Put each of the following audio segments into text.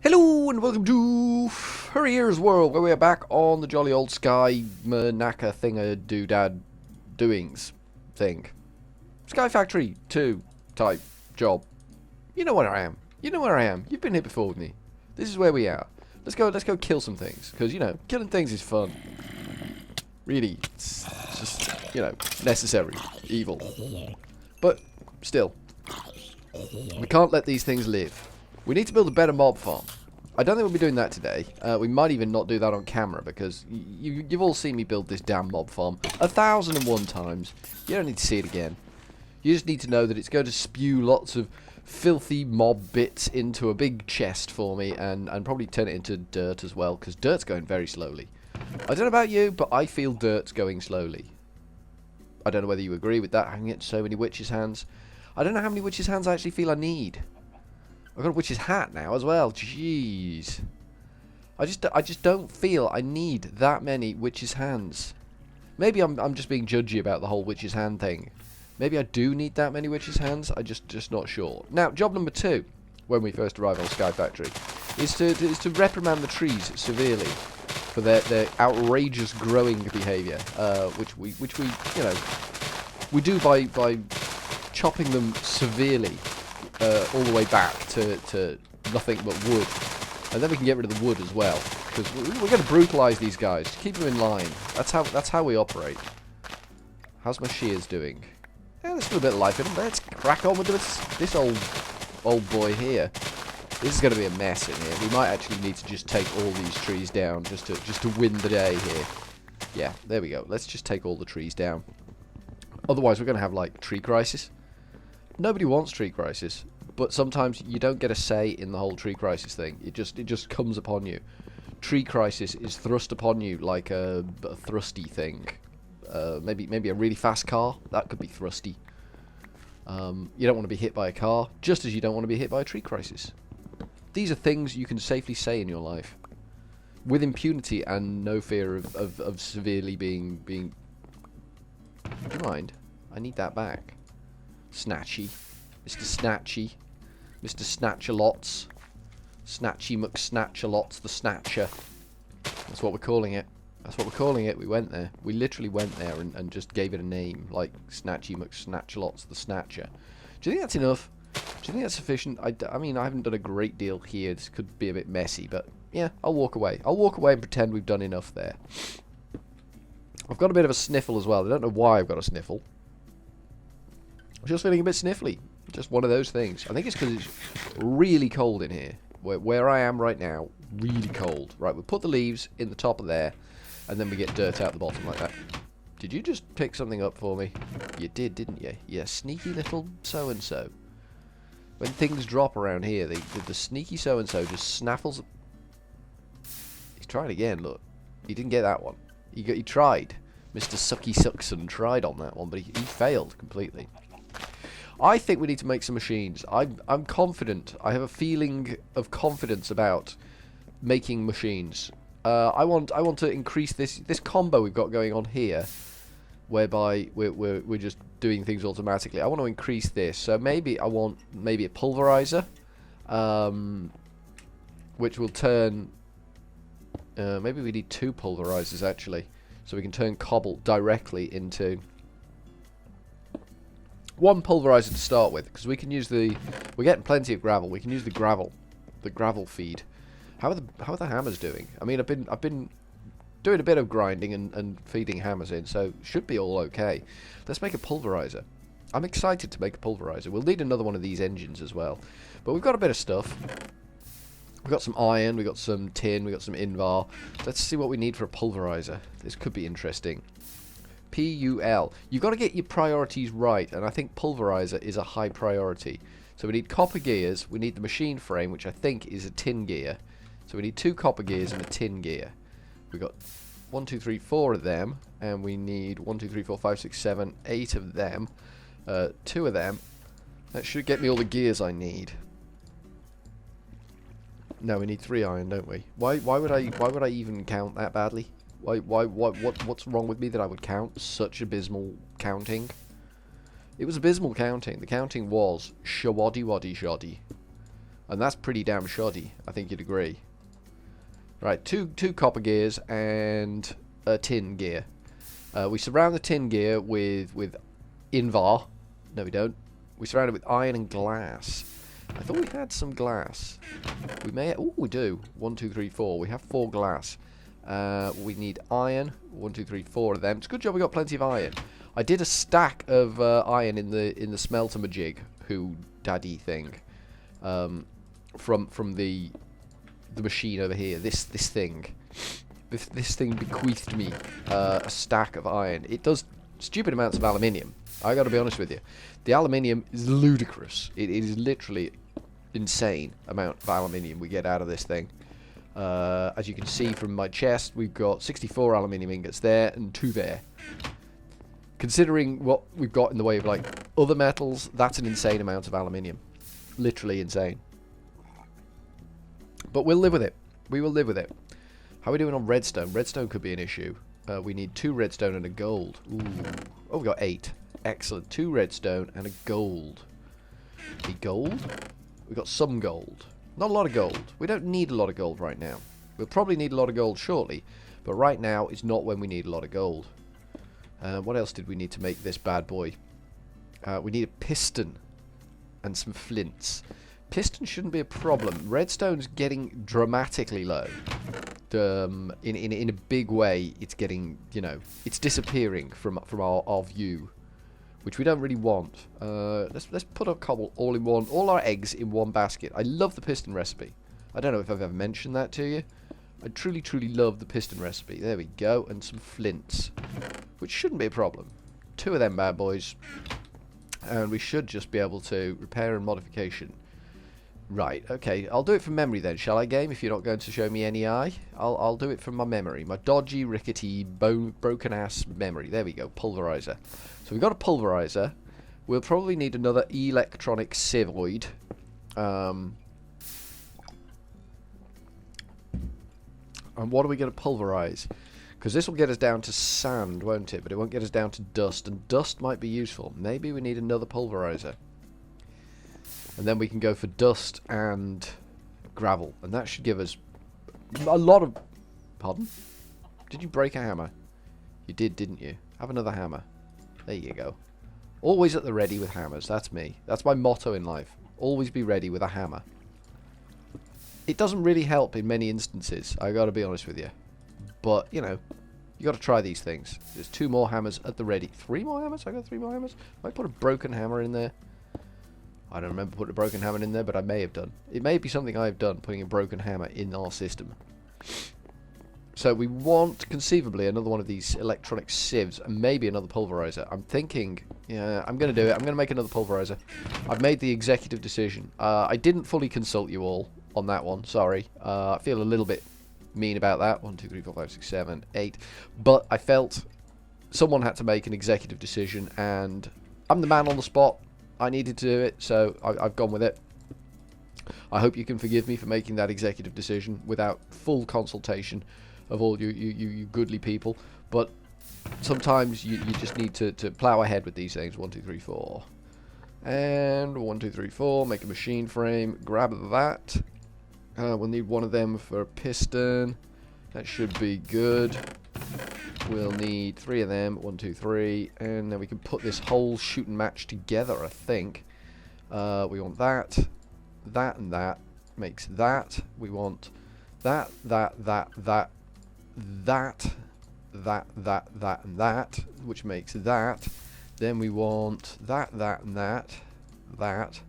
Hello and welcome to furryearsworld, where we are back on the jolly old Sky Manaka thinga-doodad doings thing. Sky Factory 2 type job. You know where I am. You know where I am. You've been here before with me. This is where we are. Let's go kill some things, because, you know, killing things is fun. Really, it's just, you know, necessary evil. But, still, we can't let these things live. We need to build a better mob farm. I don't think we'll be doing that today. We might even not do that on camera because you've all seen me build this damn mob farm 1,001 times. You don't need to see it again. You just need to know that it's going to spew lots of filthy mob bits into a big chest for me and probably turn it into dirt as well, because dirt's going very slowly. I don't know about you, but I feel dirt's going slowly. I don't know whether you agree with that, having it so many witches' hands. I don't know how many witches' hands I actually feel I need. I've got a witch's hat now as well. Jeez. I just don't feel I need that many witch's hands. Maybe I'm just being judgy about the whole witch's hand thing. Maybe I do need that many witch's hands. I'm just not sure. Now, job number 2, when we first arrive on Sky Factory, is to reprimand the trees severely for their outrageous growing behaviour, which we you know we do by chopping them severely. All the way back to nothing but wood, and then we can get rid of the wood as well, because we're going to brutalise these guys to keep them in line. That's how we operate. How's my shears doing? Yeah, there's still a bit of life in them. Let's crack on with this old boy here. This is going to be a mess in here. We might actually need to just take all these trees down just to win the day here. Yeah, there we go. Let's just take all the trees down. Otherwise, we're going to have like tree crisis. Nobody wants tree crisis, but sometimes you don't get a say in the whole tree crisis thing. It just comes upon you. Tree crisis is thrust upon you like a thrusty thing. Maybe a really fast car, that could be thrusty. You don't want to be hit by a car, just as you don't want to be hit by a tree crisis. These are things you can safely say in your life, with impunity and no fear of severely being. Do you mind? I need that back. Snatchy. Mr. Snatchy. Mr. Snatch-a-lots. Snatchy McSnatch-a-lots the Snatcher. That's what we're calling it. That's what we're calling it. We went there. We literally went there and just gave it a name. Like Snatchy McSnatch-a-lots the Snatcher. Do you think that's enough? Do you think that's sufficient? I mean, I haven't done a great deal here. This could be a bit messy, but yeah, I'll walk away. I'll walk away and pretend we've done enough there. I've got a bit of a sniffle as well. I don't know why I've got a sniffle. I'm just feeling a bit sniffly. Just one of those things. I think it's because it's really cold in here. Where I am right now, really cold. Right, we'll put the leaves in the top of there, and then we get dirt out the bottom like that. Did you just pick something up for me? You did, didn't you? Yeah, sneaky little so-and-so. When things drop around here, the sneaky so-and-so just snaffles. He's trying again, look. He didn't get that one. He tried. Mr. Sucky Suckson tried on that one, but he failed completely. I think we need to make some machines. I'm confident. I have a feeling of confidence about making machines. I want to increase this combo we've got going on here, whereby we're just doing things automatically. I want to increase this. So maybe I want a pulverizer, which will turn. Maybe we need 2 pulverizers actually, so we can turn cobble directly into. 1 pulverizer to start with, because we can use we're getting plenty of gravel. We can use the gravel feed. How are the hammers doing? I mean, I've been doing a bit of grinding and feeding hammers in, so should be all okay. Let's make a pulverizer. I'm excited to make a pulverizer. We'll need another one of these engines as well, but we've got a bit of stuff. We've got some iron, we've got some tin, we've got some invar. Let's see what we need for a pulverizer. This could be interesting. PUL. You've got to get your priorities right, and I think pulverizer is a high priority. So we need copper gears, we need the machine frame, which I think is a tin gear. So we need 2 copper gears and a tin gear. We've got 1, 2, 3, 4 of them, and we need 1, 2, 3, 4, 5, 6, 7, 8 of them. 2 of them. That should get me all the gears I need. No, we need 3 iron, don't we? Why would I even count that badly? What's wrong with me that I would count such abysmal counting? It was abysmal counting. The counting was shawaddy waddy shoddy. And that's pretty damn shoddy, I think you'd agree. Right, two copper gears and a tin gear. We surround the tin gear with Invar. No, we don't. We surround it with iron and glass. I thought we had some glass. We may... Oh, we do. 1, 2, 3, 4. We have 4 glass. We need iron. 1, 2, 3, 4 of them. It's a good job we got plenty of iron. I did a stack of iron in the smelter majig, who daddy thing, from the machine over here. This thing, this thing bequeathed me a stack of iron. It does stupid amounts of aluminium. I got to be honest with you. The aluminium is ludicrous. It is literally insane amount of aluminium we get out of this thing. As you can see from my chest, we've got 64 aluminium ingots there and 2 there. Considering what we've got in the way of like other metals, that's an insane amount of aluminium. Literally insane. But we'll live with it. We will live with it. How are we doing on redstone? Redstone could be an issue. We need 2 redstone and a gold. Ooh. Oh, we got 8. Excellent. 2 redstone and a gold. A gold? We got some gold. Not a lot of gold. We don't need a lot of gold right now. We'll probably need a lot of gold shortly, but right now is not when we need a lot of gold. What else did we need to make this bad boy? We need a piston and some flints. Piston shouldn't be a problem. Redstone's getting dramatically low. In a big way, it's getting, you know, it's disappearing from our view, which we don't really want. Let's put our cobble all in one, all our eggs in one basket. I love the piston recipe. I don't know if I've ever mentioned that to you. I truly, truly love the piston recipe. There we go, and some flints, which shouldn't be a problem. 2 of them bad boys, and we should just be able to repair and modification. Right, okay, I'll do it from memory then, shall I, game? If you're not going to show me any eye, I'll do it from my memory. My dodgy, rickety, broken-ass memory. There we go, pulverizer. So we've got a pulverizer. We'll probably need another electronic sievoid. And what are we going to pulverize? Because this will get us down to sand, won't it? But it won't get us down to dust, and dust might be useful. Maybe we need another pulverizer. And then we can go for dust and gravel. And that should give us a lot of... Pardon? Did you break a hammer? You did, didn't you? Have another hammer. There you go. Always at the ready with hammers. That's me. That's my motto in life. Always be ready with a hammer. It doesn't really help in many instances, I gotta be honest with you. But, you know, you gotta try these things. There's 2 more hammers at the ready. 3 more hammers? I got 3 more hammers? Might put a broken hammer in there. I don't remember putting a broken hammer in there, but I may have done. It may be something I've done, putting a broken hammer in our system. So we want, conceivably, another one of these electronic sieves, and maybe another pulverizer. I'm thinking, yeah, I'm going to do it. I'm going to make another pulverizer. I've made the executive decision. I didn't fully consult you all on that one, sorry. I feel a little bit mean about that. 1, 2, 3, 4, 5, 6, 7, 8. But I felt someone had to make an executive decision, and I'm the man on the spot. I needed to do it, so I've gone with it. I hope you can forgive me for making that executive decision without full consultation of all you goodly people. But sometimes you just need to plow ahead with these things. 1, 2, 3, 4. And 1, 2, 3, 4. Make a machine frame. Grab that. We'll need 1 of them for a piston. That should be good. We'll need 3 of them. 1, 2, 3. And then we can put this whole shooting match together, I think. We want that. That and that. Makes that. We want that, that, that, that, that, and that. Which makes that. Then we want that, and that. That.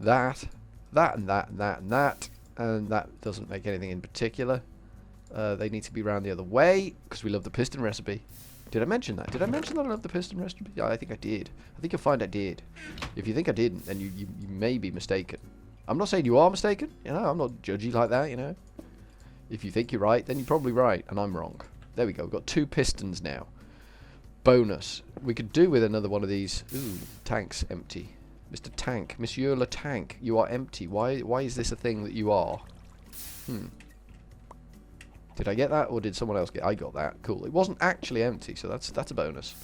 That. That and that and that and that. And that doesn't make anything in particular. They need to be round the other way, because we love the piston recipe. Did I mention that? Did I mention that I love the piston recipe? Yeah, I think I did. I think you'll find I did. If you think I didn't, then you may be mistaken. I'm not saying you are mistaken. You know, I'm not judgy like that, you know. If you think you're right, then you're probably right, and I'm wrong. There we go. We've got 2 pistons now. Bonus. We could do with another one of these. Ooh, tank's empty. Mr. Tank. Monsieur Le Tank, you are empty. Why is this a thing that you are? Did I get that, or did someone else get? I got that. Cool. It wasn't actually empty, so that's a bonus.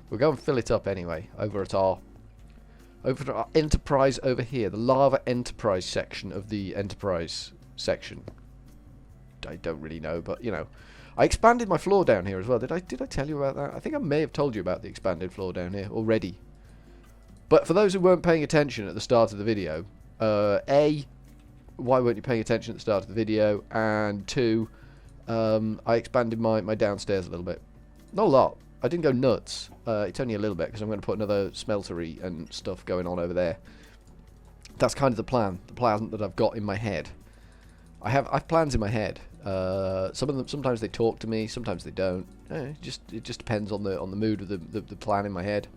We'll go and fill it up anyway over at our Over to our Enterprise over here, the Lava Enterprise section of the Enterprise section. I don't really know, but you know, I expanded my floor down here as well. Did I tell you about that? I think I may have told you about the expanded floor down here already. But for those who weren't paying attention at the start of the video, A, why weren't you paying attention at the start of the video? And 2, I expanded my downstairs a little bit. Not a lot. I didn't go nuts. It's only a little bit because I'm going to put another smeltery and stuff going on over there. That's kind of the plan that I've got in my head. I have plans in my head. Some of them, sometimes they talk to me, sometimes they don't. It just depends on the mood of the plan in my head.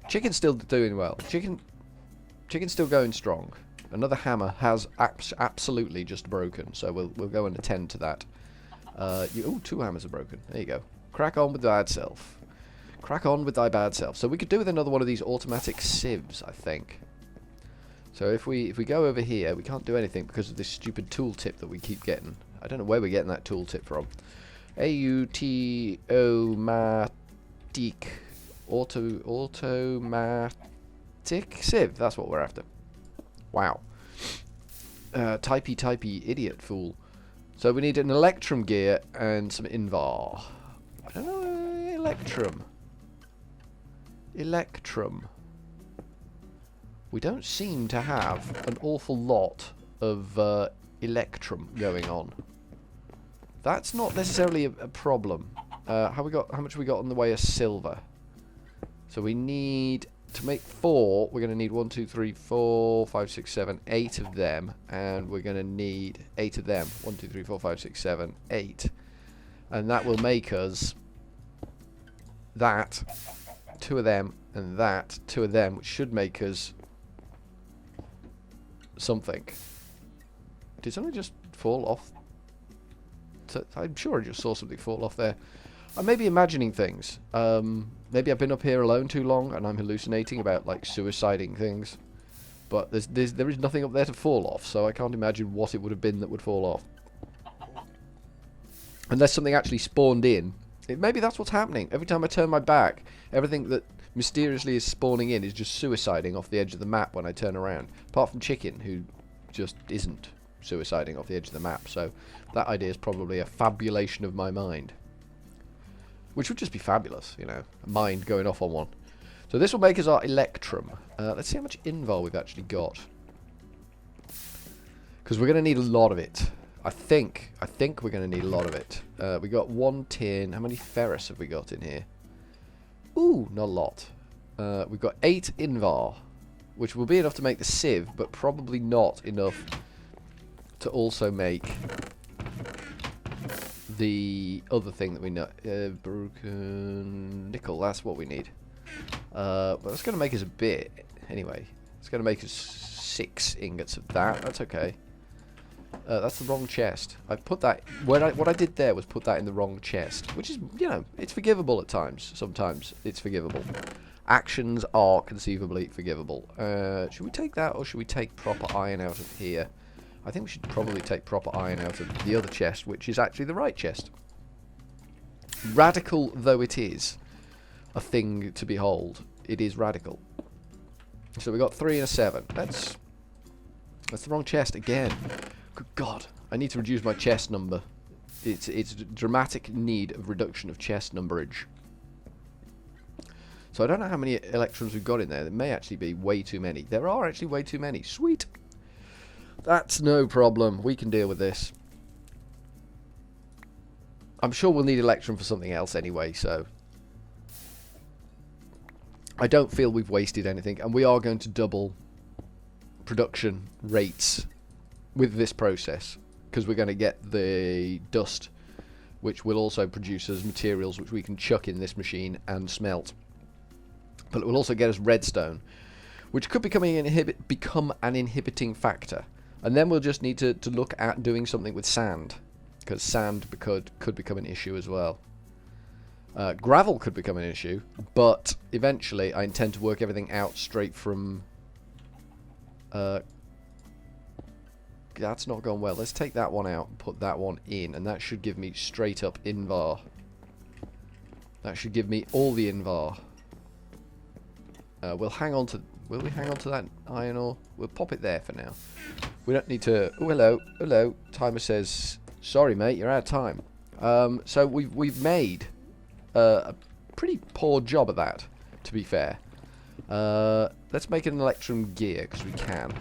Chicken's still doing well. Chicken's still going strong. Another hammer has absolutely just broken, so we'll go and attend to that. Oh, 2 hammers are broken. There you go. Crack on with thy bad self. Crack on with thy bad self. So we could do with another one of these automatic sieves, I think. So if we go over here, we can't do anything because of this stupid tooltip that we keep getting. I don't know where we're getting that tooltip from. Automatic sieve. That's what we're after. Wow. Typey idiot fool. So we need an electrum gear and some invar. I don't know, electrum. Electrum. We don't seem to have an awful lot of electrum going on. That's not necessarily a problem. How much we got on the way of silver? So we need to make 4. We're going to need 1, 2, 3, 4, 5, 6, 7, 8 of them, and we're going to need 8 of them. 1, 2, 3, 4, 5, 6, 7, 8, and that will make us that 2 of them and that 2 of them, which should make us something. Did something just fall off? I'm sure I just saw something fall off there. I may be imagining things. Maybe I've been up here alone too long and I'm hallucinating about like suiciding things. But there is nothing up there to fall off, so I can't imagine what it would have been that would fall off. Unless something actually spawned in. Maybe that's what's happening. Every time I turn my back, everything that mysteriously is spawning in is just suiciding off the edge of the map when I turn around. Apart from Chicken, who just isn't suiciding off the edge of the map. So that idea is probably a fabulation of my mind. Which would just be fabulous, you know. A mind going off on one. So this will make us our electrum. Let's see how much invar we've actually got. Because we're going to need a lot of it. I think we're going to need a lot of it. We got 1 tin. How many ferrous have we got in here? Ooh, not a lot. We've got 8 invar, which will be enough to make the sieve, but probably not enough to also make the other thing that we know. Broken nickel, that's what we need. Well, that's going to make us a bit. Anyway, it's going to make us 6 ingots of that. That's okay. That's the wrong chest. I put that. What I did there was put that in the wrong chest, which is, you know, it's forgivable at times. Sometimes it's forgivable. Actions are conceivably forgivable. Should we take that, or should we take proper iron out of here? I think we should probably take proper iron out of the other chest, which is actually the right chest. Radical though it is, a thing to behold, it is radical. So we got 3 and a 7. That's the wrong chest again. Good God, I need to reduce my chest number. It's a dramatic need of reduction of chest numberage. So I don't know how many electrons we've got in there. There may actually be way too many. There are actually way too many. Sweet. That's no problem. We can deal with this. I'm sure we'll need electrum for something else anyway, so I don't feel we've wasted anything, and we are going to double production rates with this process, because we're going to get the dust, which will also produce us materials which we can chuck in this machine and smelt. But it will also get us redstone, which could become an inhibiting factor. And then we'll just need to look at doing something with sand, because sand could become an issue as well. Gravel could become an issue, but eventually I intend to work everything out straight from... that's not gone well. Let's take that one out and put that one in, and that should give me straight up invar. That should give me all the invar. We'll hang on to... Will we hang on to that iron ore? We'll pop it there for now. We don't need to... Oh, hello. Hello. Timer says... Sorry, mate. You're out of time. So we've made a pretty poor job of that, to be fair. Let's make an electrum gear, because we can.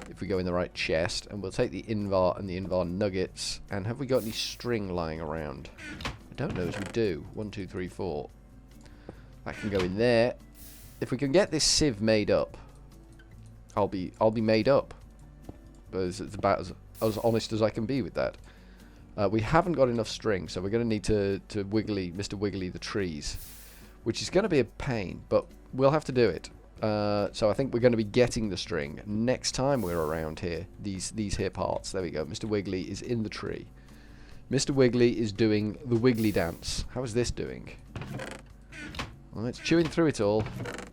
If we go in the right chest. And we'll take the Invar and the Invar nuggets. And have we got any string lying around? I don't know as we do. 1, 2, 3, 4. That can go in there. If we can get this sieve made up, I'll be made up. But it's about as honest as I can be with that. We haven't got enough string, so we're going to need to Mr. Wiggly the trees, which is going to be a pain, but we'll have to do it. So I think we're going to be getting the string next time we're around here. These here parts. There we go. Mr. Wiggly is in the tree. Mr. Wiggly is doing the Wiggly dance. How is this doing? Well, it's chewing through it all.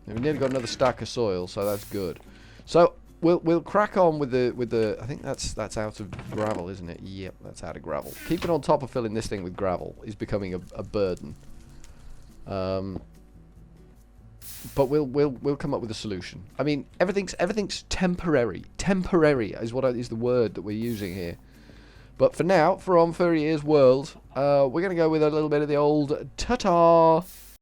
We've nearly got another stack of soil, so that's good. So we'll crack on with the. I think that's out of gravel, isn't it? Yep, that's out of gravel. Keeping on top of filling this thing with gravel is becoming a burden. But we'll come up with a solution. I mean, everything's temporary. Temporary is the word that we're using here. But for now, from Furry Ears World, we're gonna go with a little bit of the old ta-ta.